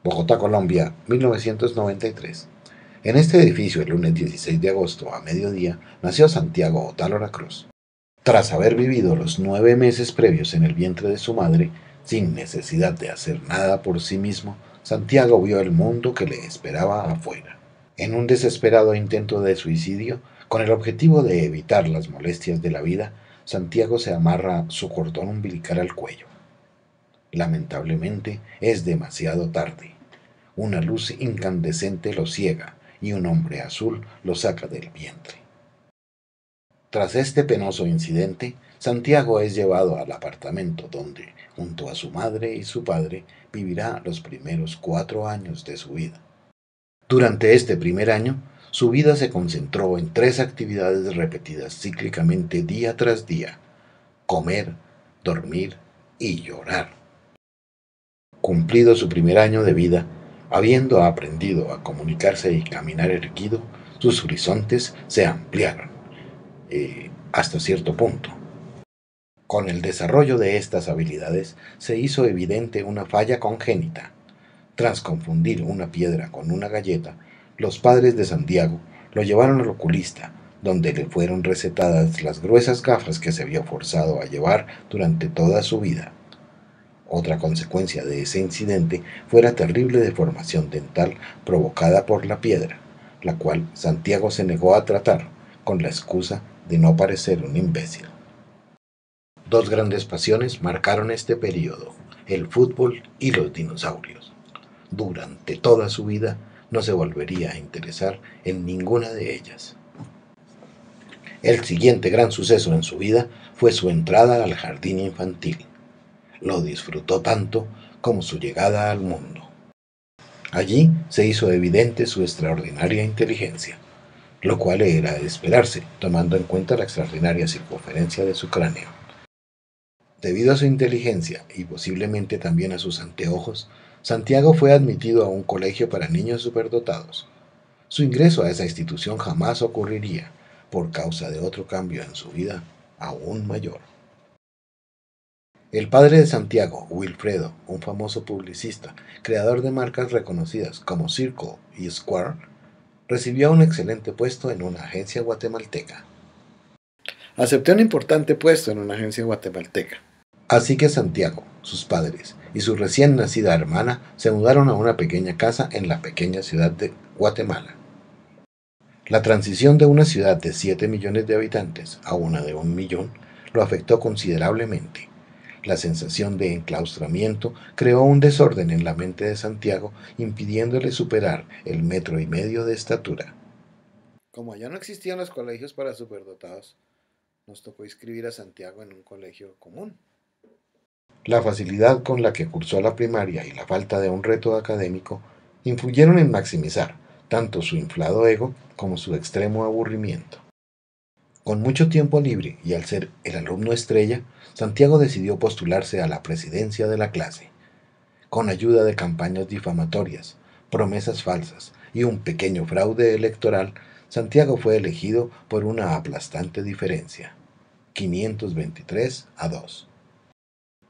Bogotá, Colombia, 1993. En este edificio, el lunes 16 de agosto, a mediodía, nació Santiago Otálora Cruz. Tras haber vivido los 9 meses previos en el vientre de su madre, sin necesidad de hacer nada por sí mismo, Santiago vio el mundo que le esperaba afuera. En un desesperado intento de suicidio, con el objetivo de evitar las molestias de la vida, Santiago se amarra su cordón umbilical al cuello. Lamentablemente, es demasiado tarde. Una luz incandescente lo ciega y un hombre azul lo saca del vientre. Tras este penoso incidente, Santiago es llevado al apartamento donde, junto a su madre y su padre, vivirá los primeros 4 años de su vida. Durante este primer año, su vida se concentró en 3 actividades repetidas cíclicamente día tras día: comer, dormir y llorar. Cumplido su primer año de vida, habiendo aprendido a comunicarse y caminar erguido, sus horizontes se ampliaron hasta cierto punto. Con el desarrollo de estas habilidades se hizo evidente una falla congénita. Tras confundir una piedra con una galleta, los padres de Santiago lo llevaron al oculista, donde le fueron recetadas las gruesas gafas que se vio forzado a llevar durante toda su vida. Otra consecuencia de ese incidente fue la terrible deformación dental provocada por la piedra, la cual Santiago se negó a tratar, con la excusa de no parecer un imbécil. Dos grandes pasiones marcaron este período: el fútbol y los dinosaurios. Durante toda su vida no se volvería a interesar en ninguna de ellas. El siguiente gran suceso en su vida fue su entrada al jardín infantil. Lo disfrutó tanto como su llegada al mundo. Allí se hizo evidente su extraordinaria inteligencia, lo cual era de esperarse, tomando en cuenta la extraordinaria circunferencia de su cráneo. Debido a su inteligencia y posiblemente también a sus anteojos, Santiago fue admitido a un colegio para niños superdotados. Su ingreso a esa institución jamás ocurriría, por causa de otro cambio en su vida aún mayor. El padre de Santiago, Wilfredo, un famoso publicista, creador de marcas reconocidas como Circle y Square, recibió un excelente puesto en una agencia guatemalteca. Acepté un importante puesto en una agencia guatemalteca. Así que Santiago, sus padres y su recién nacida hermana se mudaron a una pequeña casa en la pequeña ciudad de Guatemala. La transición de una ciudad de 7 millones de habitantes a una de 1 millón lo afectó considerablemente. La sensación de enclaustramiento creó un desorden en la mente de Santiago, impidiéndole superar el 1,5 metros de estatura. Como allá no existían los colegios para superdotados, nos tocó inscribir a Santiago en un colegio común. La facilidad con la que cursó la primaria y la falta de un reto académico influyeron en maximizar tanto su inflado ego como su extremo aburrimiento. Con mucho tiempo libre y al ser el alumno estrella, Santiago decidió postularse a la presidencia de la clase. Con ayuda de campañas difamatorias, promesas falsas y un pequeño fraude electoral, Santiago fue elegido por una aplastante diferencia: 523-2.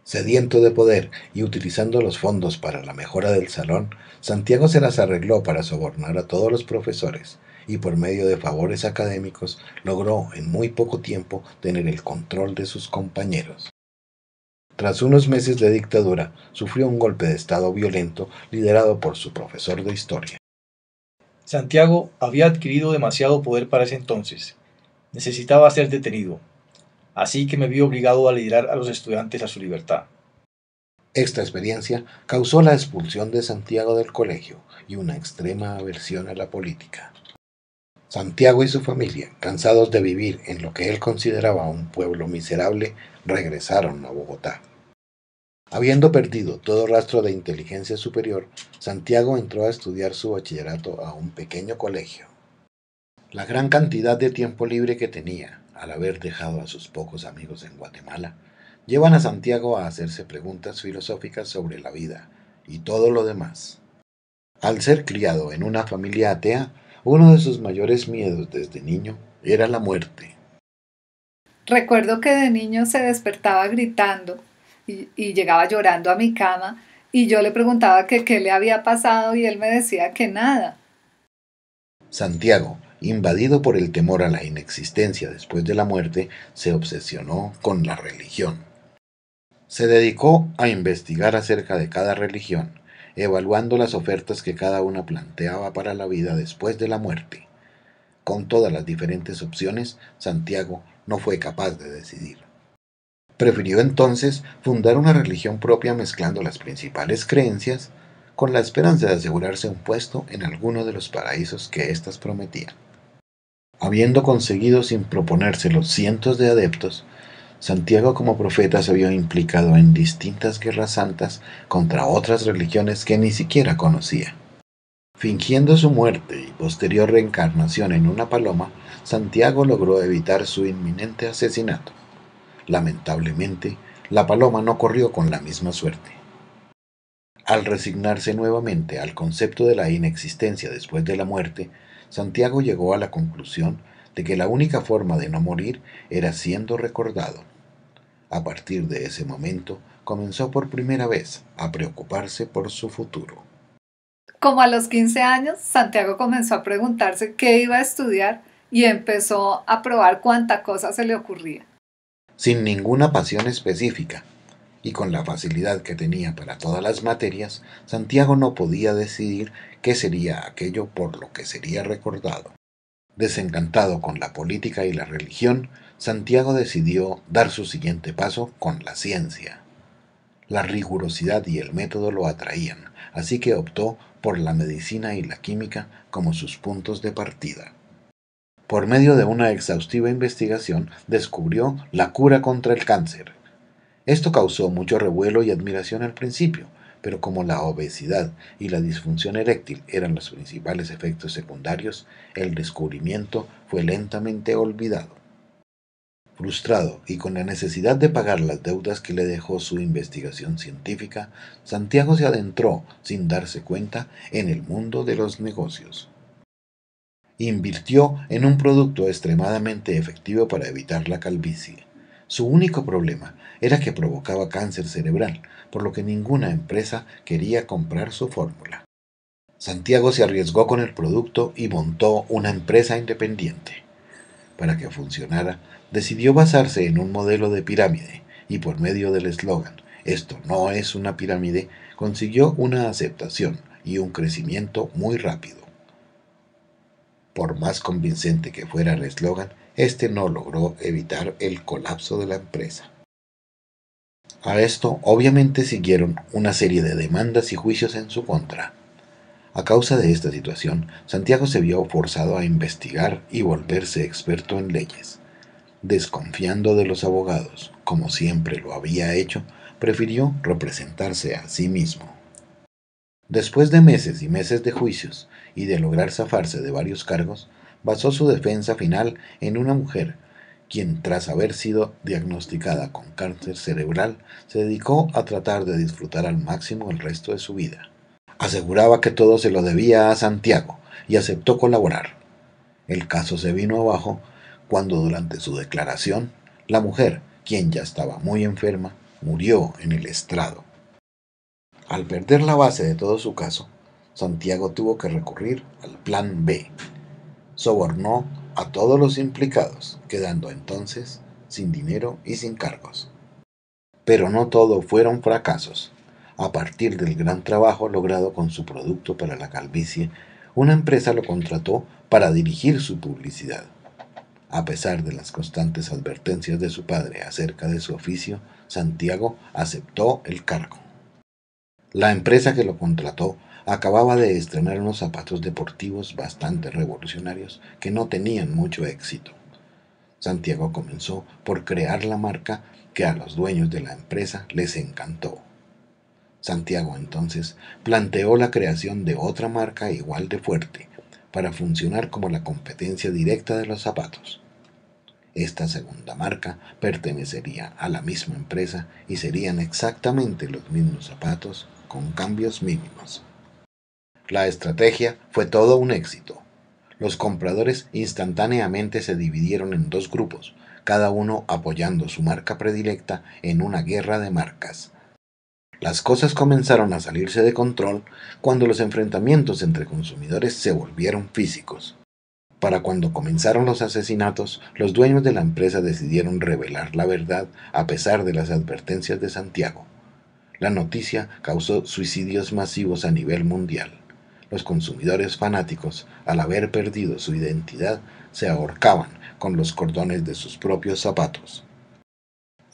Sediento de poder y utilizando los fondos para la mejora del salón, Santiago se las arregló para sobornar a todos los profesores y por medio de favores académicos logró en muy poco tiempo tener el control de sus compañeros. Tras unos meses de dictadura, sufrió un golpe de estado violento liderado por su profesor de historia. Santiago había adquirido demasiado poder para ese entonces. Necesitaba ser detenido. Así que me vi obligado a liderar a los estudiantes a su libertad. Esta experiencia causó la expulsión de Santiago del colegio y una extrema aversión a la política. Santiago y su familia, cansados de vivir en lo que él consideraba un pueblo miserable, regresaron a Bogotá. Habiendo perdido todo rastro de inteligencia superior, Santiago entró a estudiar su bachillerato a un pequeño colegio. La gran cantidad de tiempo libre que tenía, al haber dejado a sus pocos amigos en Guatemala, llevan a Santiago a hacerse preguntas filosóficas sobre la vida y todo lo demás. Al ser criado en una familia atea, uno de sus mayores miedos desde niño era la muerte. Recuerdo que de niño se despertaba gritando y llegaba llorando a mi cama Y yo le preguntaba que qué le había pasado y él me decía que nada. Santiago, invadido por el temor a la inexistencia después de la muerte, se obsesionó con la religión. Se dedicó a investigar acerca de cada religión, evaluando las ofertas que cada una planteaba para la vida después de la muerte. Con todas las diferentes opciones, Santiago no fue capaz de decidir. Prefirió entonces fundar una religión propia mezclando las principales creencias con la esperanza de asegurarse un puesto en alguno de los paraísos que éstas prometían. Habiendo conseguido sin proponérselo cientos de adeptos, Santiago como profeta se vio implicado en distintas guerras santas contra otras religiones que ni siquiera conocía. Fingiendo su muerte y posterior reencarnación en una paloma, Santiago logró evitar su inminente asesinato. Lamentablemente, la paloma no corrió con la misma suerte. Al resignarse nuevamente al concepto de la inexistencia después de la muerte, Santiago llegó a la conclusión de que la única forma de no morir era siendo recordado. A partir de ese momento, comenzó por primera vez a preocuparse por su futuro. Como a los 15 años, Santiago comenzó a preguntarse qué iba a estudiar y empezó a probar cuánta cosa se le ocurría. Sin ninguna pasión específica, y con la facilidad que tenía para todas las materias, Santiago no podía decidir qué sería aquello por lo que sería recordado. Desencantado con la política y la religión, Santiago decidió dar su siguiente paso con la ciencia. La rigurosidad y el método lo atraían, así que optó por la medicina y la química como sus puntos de partida. Por medio de una exhaustiva investigación, descubrió la cura contra el cáncer. Esto causó mucho revuelo y admiración al principio, pero como la obesidad y la disfunción eréctil eran los principales efectos secundarios, el descubrimiento fue lentamente olvidado. Frustrado y con la necesidad de pagar las deudas que le dejó su investigación científica, Santiago se adentró, sin darse cuenta, en el mundo de los negocios. Invirtió en un producto extremadamente efectivo para evitar la calvicie. Su único problema era que provocaba cáncer cerebral, por lo que ninguna empresa quería comprar su fórmula. Santiago se arriesgó con el producto y montó una empresa independiente. Para que funcionara, decidió basarse en un modelo de pirámide y por medio del eslogan "Esto no es una pirámide", consiguió una aceptación y un crecimiento muy rápido. Por más convincente que fuera el eslogan, este no logró evitar el colapso de la empresa. A esto obviamente siguieron una serie de demandas y juicios en su contra. A causa de esta situación, Santiago se vio forzado a investigar y volverse experto en leyes. Desconfiando de los abogados, como siempre lo había hecho, prefirió representarse a sí mismo. Después de meses y meses de juicios y de lograr zafarse de varios cargos, basó su defensa final en una mujer, quien tras haber sido diagnosticada con cáncer cerebral, se dedicó a tratar de disfrutar al máximo el resto de su vida. Aseguraba que todo se lo debía a Santiago y aceptó colaborar. El caso se vino abajo cuando durante su declaración, la mujer, quien ya estaba muy enferma, murió en el estrado. Al perder la base de todo su caso, Santiago tuvo que recurrir al plan B. Sobornó a todos los implicados, quedando entonces sin dinero y sin cargos. Pero no todo fueron fracasos. A partir del gran trabajo logrado con su producto para la calvicie, una empresa lo contrató para dirigir su publicidad. A pesar de las constantes advertencias de su padre acerca de su oficio, Santiago aceptó el cargo. La empresa que lo contrató acababa de estrenar unos zapatos deportivos bastante revolucionarios que no tenían mucho éxito. Santiago comenzó por crear la marca que a los dueños de la empresa les encantó. Santiago entonces planteó la creación de otra marca igual de fuerte, para funcionar como la competencia directa de los zapatos. Esta segunda marca pertenecería a la misma empresa y serían exactamente los mismos zapatos con cambios mínimos. La estrategia fue todo un éxito. Los compradores instantáneamente se dividieron en dos grupos, cada uno apoyando su marca predilecta en una guerra de marcas. Las cosas comenzaron a salirse de control cuando los enfrentamientos entre consumidores se volvieron físicos. Para cuando comenzaron los asesinatos, los dueños de la empresa decidieron revelar la verdad a pesar de las advertencias de Santiago. La noticia causó suicidios masivos a nivel mundial. Los consumidores fanáticos, al haber perdido su identidad, se ahorcaban con los cordones de sus propios zapatos.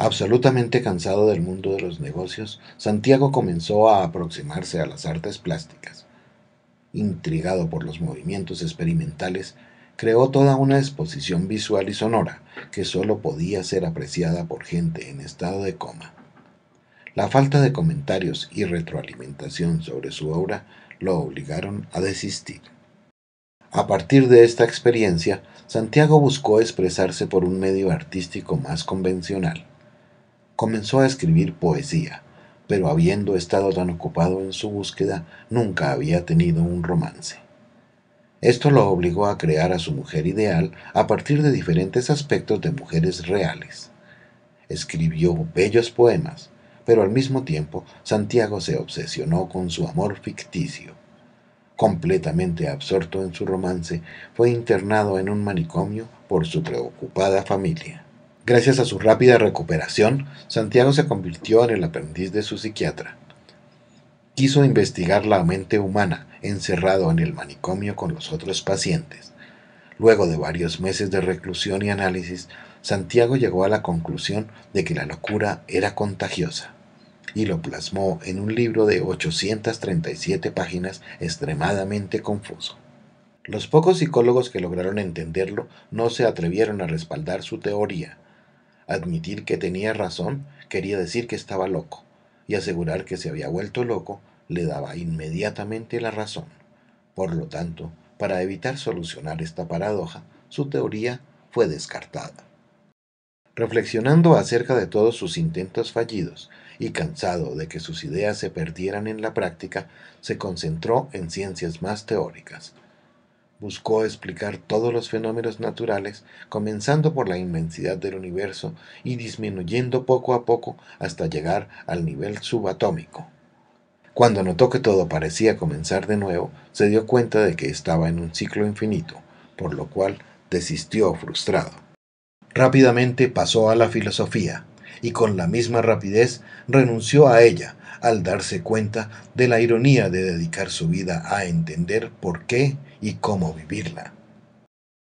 Absolutamente cansado del mundo de los negocios, Santiago comenzó a aproximarse a las artes plásticas. Intrigado por los movimientos experimentales, creó toda una exposición visual y sonora que solo podía ser apreciada por gente en estado de coma. La falta de comentarios y retroalimentación sobre su obra lo obligaron a desistir. A partir de esta experiencia, Santiago buscó expresarse por un medio artístico más convencional. Comenzó a escribir poesía, pero habiendo estado tan ocupado en su búsqueda, nunca había tenido un romance. Esto lo obligó a crear a su mujer ideal a partir de diferentes aspectos de mujeres reales. Escribió bellos poemas, pero al mismo tiempo Santiago se obsesionó con su amor ficticio. Completamente absorto en su romance, fue internado en un manicomio por su preocupada familia. Gracias a su rápida recuperación, Santiago se convirtió en el aprendiz de su psiquiatra. Quiso investigar la mente humana encerrado en el manicomio con los otros pacientes. Luego de varios meses de reclusión y análisis, Santiago llegó a la conclusión de que la locura era contagiosa y lo plasmó en un libro de 837 páginas extremadamente confuso. Los pocos psicólogos que lograron entenderlo no se atrevieron a respaldar su teoría. Admitir que tenía razón quería decir que estaba loco, y asegurar que se había vuelto loco le daba inmediatamente la razón. Por lo tanto, para evitar solucionar esta paradoja, su teoría fue descartada. Reflexionando acerca de todos sus intentos fallidos y cansado de que sus ideas se perdieran en la práctica, se concentró en ciencias más teóricas. Buscó explicar todos los fenómenos naturales, comenzando por la inmensidad del universo y disminuyendo poco a poco hasta llegar al nivel subatómico. Cuando notó que todo parecía comenzar de nuevo, se dio cuenta de que estaba en un ciclo infinito, por lo cual desistió frustrado. Rápidamente pasó a la filosofía, y con la misma rapidez renunció a ella, al darse cuenta de la ironía de dedicar su vida a entender por qué y cómo vivirla.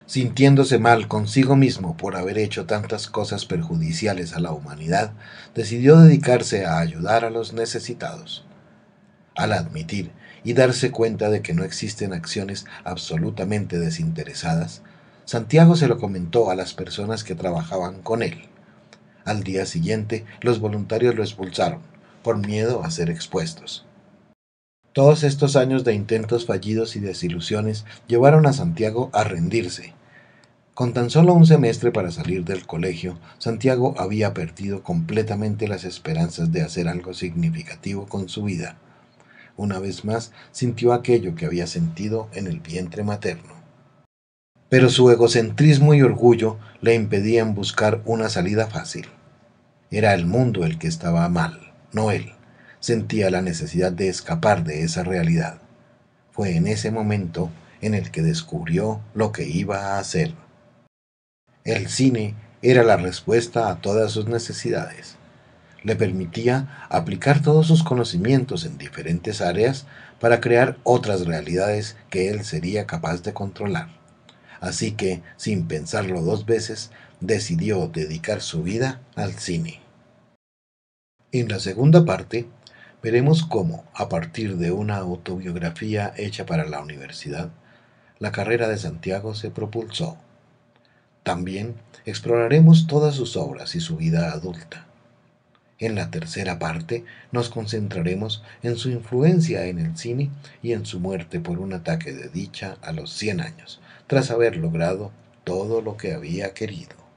Sintiéndose mal consigo mismo por haber hecho tantas cosas perjudiciales a la humanidad, decidió dedicarse a ayudar a los necesitados. Al admitir y darse cuenta de que no existen acciones absolutamente desinteresadas, Santiago se lo comentó a las personas que trabajaban con él. Al día siguiente, los voluntarios lo expulsaron, por miedo a ser expuestos. Todos estos años de intentos fallidos y desilusiones llevaron a Santiago a rendirse. Con tan solo un semestre para salir del colegio, Santiago había perdido completamente las esperanzas de hacer algo significativo con su vida. Una vez más sintió aquello que había sentido en el vientre materno. Pero su egocentrismo y orgullo le impedían buscar una salida fácil. Era el mundo el que estaba mal, no él. Sentía la necesidad de escapar de esa realidad. Fue en ese momento en el que descubrió lo que iba a hacer. El cine era la respuesta a todas sus necesidades. Le permitía aplicar todos sus conocimientos en diferentes áreas para crear otras realidades que él sería capaz de controlar. Así que, sin pensarlo dos veces, decidió dedicar su vida al cine. En la segunda parte, veremos cómo, a partir de una autobiografía hecha para la universidad, la carrera de Santiago se propulsó. También exploraremos todas sus obras y su vida adulta. En la tercera parte nos concentraremos en su influencia en el cine y en su muerte por un ataque de dicha a los 100 años, tras haber logrado todo lo que había querido.